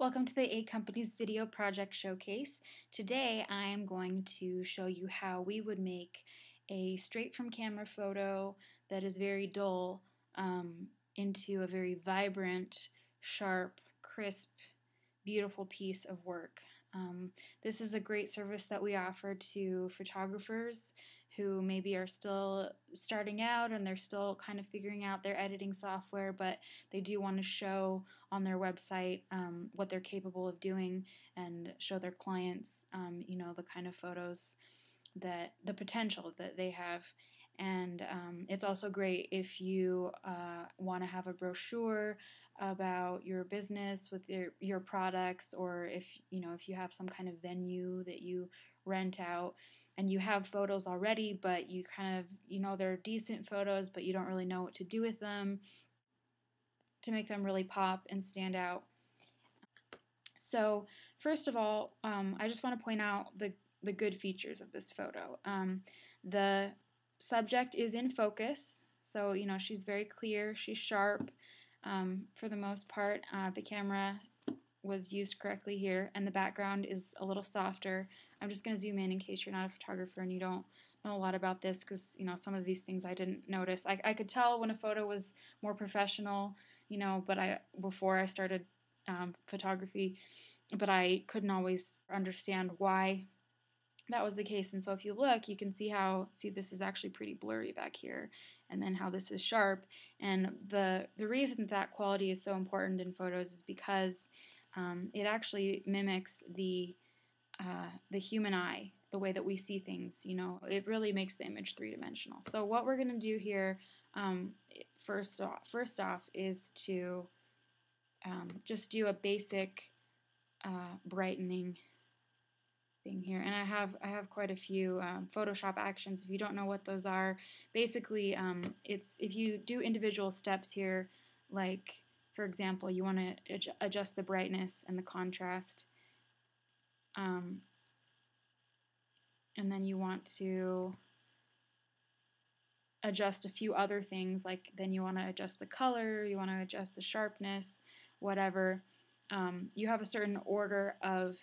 Welcome to the 8 Companies Video Project Showcase. Today I am going to show you how we would make a straight from camera photo that is very dull into a very vibrant, sharp, crisp, beautiful piece of work. This is a great service that we offer to photographers who maybe are still starting out and they're still kind of figuring out their editing software, but they do want to show on their website what they're capable of doing and show their clients, the kind of photos that the potential that they have. And it's also great if you want to have a brochure about your business with your products, or if you have some kind of venue that you rent out and you have photos already, but you kind of they're decent photos, but you don't really know what to do with them to make them really pop and stand out. So first of all, I just want to point out the good features of this photo. The subject is in focus, so she's very clear, she's sharp for the most part. The camera was used correctly here, and the background is a little softer. I'm just going to zoom in case you're not a photographer and you don't know a lot about this, because some of these things I didn't notice. I could tell when a photo was more professional, but before I started photography, but I couldn't always understand why that was the case. And so if you look, you can see this is actually pretty blurry back here, and then how this is sharp. And the reason that quality is so important in photos is because it actually mimics the human eye, the way that we see things. It really makes the image three-dimensional. So what we're going to do here, first off, is to just do a basic brightening thing here. And I have quite a few Photoshop actions. If you don't know what those are, basically it's if you do individual steps here, like for example, you want to adjust the brightness and the contrast, and then you want to adjust a few other things, like then you want to adjust the color, you want to adjust the sharpness, whatever. You have a certain order of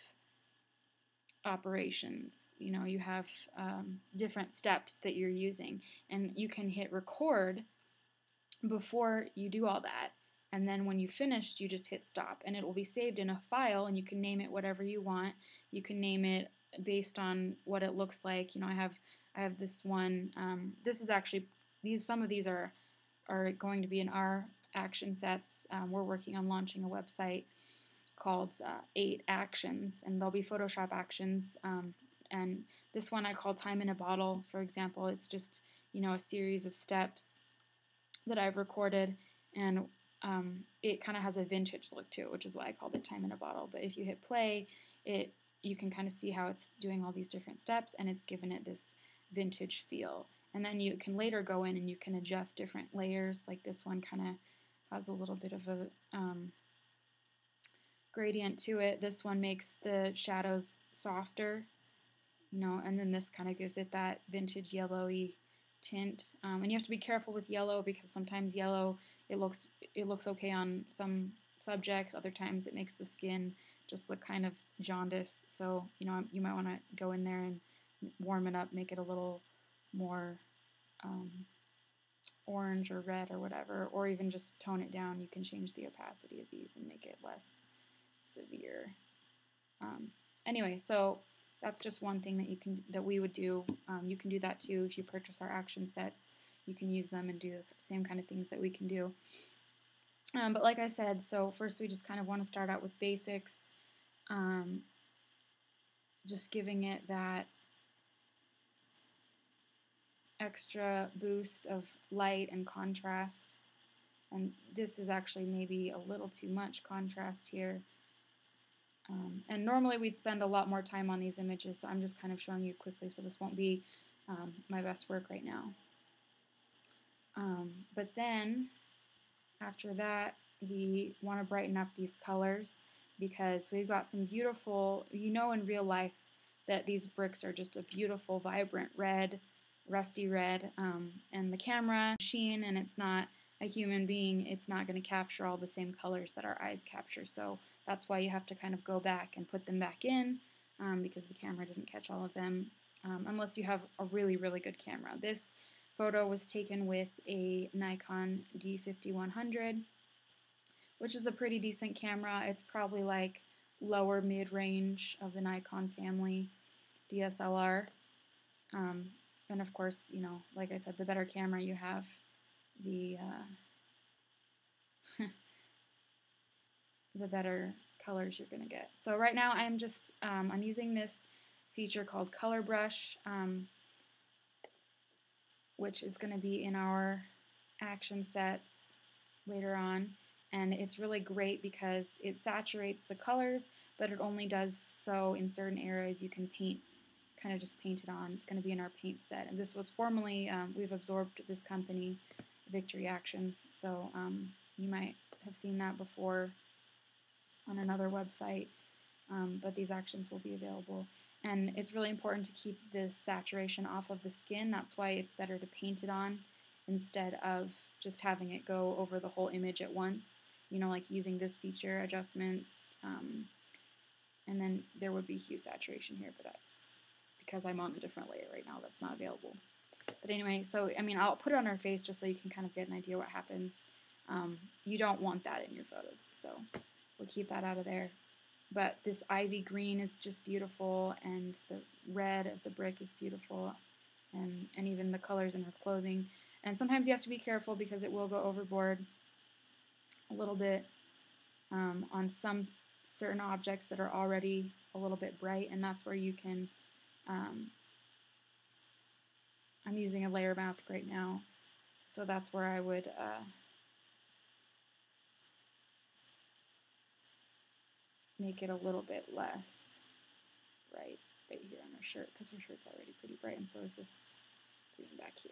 operations. You have different steps that you're using, and you can hit record before you do all that, and then when you finished, you just hit stop, and it will be saved in a file, and you can name it whatever you want. You can name it based on what it looks like. I have this one. This is actually some of these are going to be in our action sets. We're working on launching a website called 8 Actions, and there'll be Photoshop actions. And this one I call Time in a Bottle, for example. It's just a series of steps that I've recorded, and it kind of has a vintage look to it, which is why I called it Time in a Bottle. But if you hit play, you can kind of see how it's doing all these different steps, and it's given it this vintage feel. And then you can later go in and you can adjust different layers. Like this one kind of has a little bit of a gradient to it. This one makes the shadows softer, and then this kind of gives it that vintage yellowy tint. And you have to be careful with yellow, because sometimes yellow, it looks okay on some subjects, other times it makes the skin just look kind of jaundice. So you might want to go in there and warm it up, make it a little more orange or red or whatever, or even just tone it down. You can change the opacity of these and make it less severe. Anyway, so that's just one thing that we would do. You can do that too if you purchase our action sets. You can use them and do the same kind of things that we can do. But like I said, so first we just kind of want to start out with basics, just giving it that extra boost of light and contrast. And this is actually maybe a little too much contrast here. And normally we'd spend a lot more time on these images, so I'm just kind of showing you quickly, so this won't be my best work right now. But then, after that, we want to brighten up these colors, because we've got some beautiful, in real life that these bricks are just a beautiful, vibrant red, rusty red, and the camera machine, and it's not a human being, it's not going to capture all the same colors that our eyes capture. So That's why you have to kind of go back and put them back in because the camera didn't catch all of them, unless you have a really, really good camera. This photo was taken with a Nikon D5100, which is a pretty decent camera. It's probably like lower mid-range of the Nikon family DSLR. And of course, you know, like I said, the better camera you have, the the better colors you're gonna get. So right now I'm just I'm using this feature called Color Brush, which is going to be in our action sets later on, and it's really great because it saturates the colors, but it only does so in certain areas. You can paint, kind of just paint it on. It's going to be in our paint set, and this was formerly, we've absorbed this company, Victory Actions, so you might have seen that before on another website, but these actions will be available. And it's really important to keep the saturation off of the skin. That's why it's better to paint it on instead of just having it go over the whole image at once. You know, like using this feature, adjustments, and then there would be hue saturation here, but that's because I'm on a different layer right now that's not available. But anyway, so I mean, I'll put it on our face just so you can kind of get an idea what happens. You don't want that in your photos, so we'll keep that out of there. But this ivy green is just beautiful, and the red of the brick is beautiful, and even the colors in her clothing. And sometimes you have to be careful because it will go overboard a little bit on some certain objects that are already a little bit bright, and that's where you can, I'm using a layer mask right now, so that's where I would make it a little bit less bright right here on her shirt, because her shirt's already pretty bright, and so is this green back here.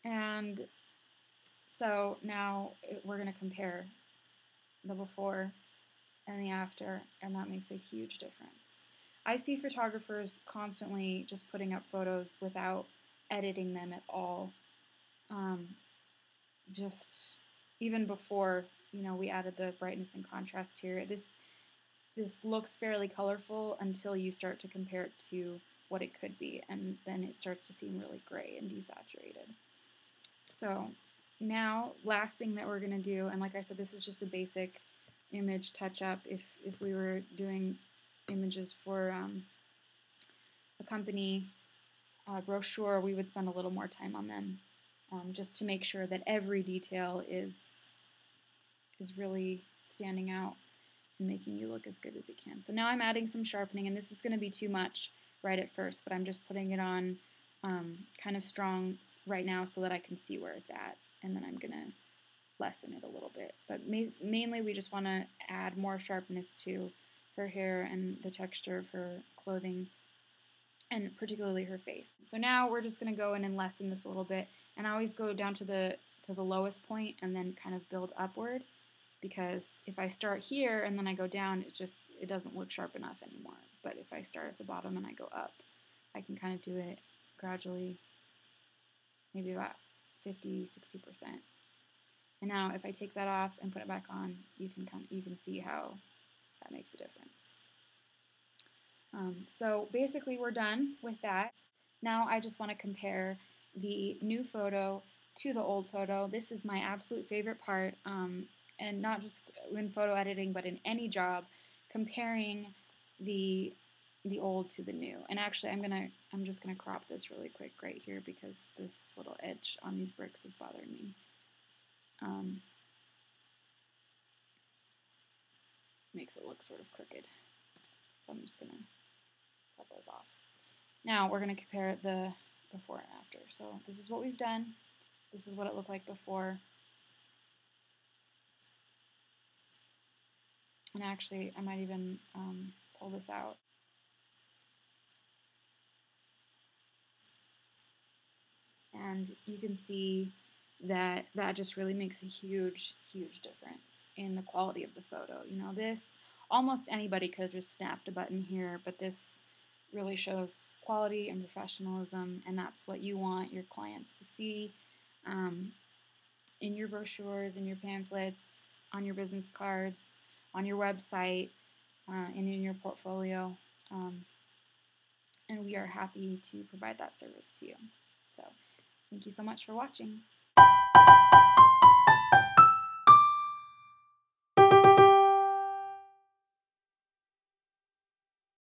And so now we're going to compare the before and the after, and that makes a huge difference. I see photographers constantly just putting up photos without editing them at all. Just even before, you know, we added the brightness and contrast here, this looks fairly colorful until you start to compare it to what it could be, and then it starts to seem really gray and desaturated. So now, last thing that we're going to do, and like I said, this is just a basic image touch-up. If we were doing images for a company brochure, we would spend a little more time on them, just to make sure that every detail is really standing out and making you look as good as it can. So now I'm adding some sharpening, and this is going to be too much right at first, but I'm just putting it on kind of strong right now so that I can see where it's at, and then I'm going to lessen it a little bit. But mainly we just want to add more sharpness to her hair and the texture of her clothing, and particularly her face. So now we're just going to go in and lessen this a little bit, and I always go down to the lowest point and then kind of build upward, because if I start here and then I go down, it doesn't look sharp enough anymore. But if I start at the bottom and I go up, I can kind of do it gradually, maybe about 50–60%. And now if I take that off and put it back on, you can see how that makes a difference. So basically we're done with that. Now I just want to compare the new photo to the old photo. This is my absolute favorite part, and not just in photo editing, but in any job, comparing the old to the new. And actually I'm just gonna crop this really quick right here because this little edge on these bricks is bothering me. Makes it look sort of crooked. So I'm just gonna cut those off. Now we're gonna compare the before and after. So this is what we've done. This is what it looked like before. And actually, I might even pull this out. And you can see that just really makes a huge, huge difference in the quality of the photo. You know, this, almost anybody could have just snapped a button here, but this really shows quality and professionalism, and that's what you want your clients to see. in your brochures, in your pamphlets, on your business cards, on your website, and in your portfolio. And we are happy to provide that service to you. So thank you so much for watching.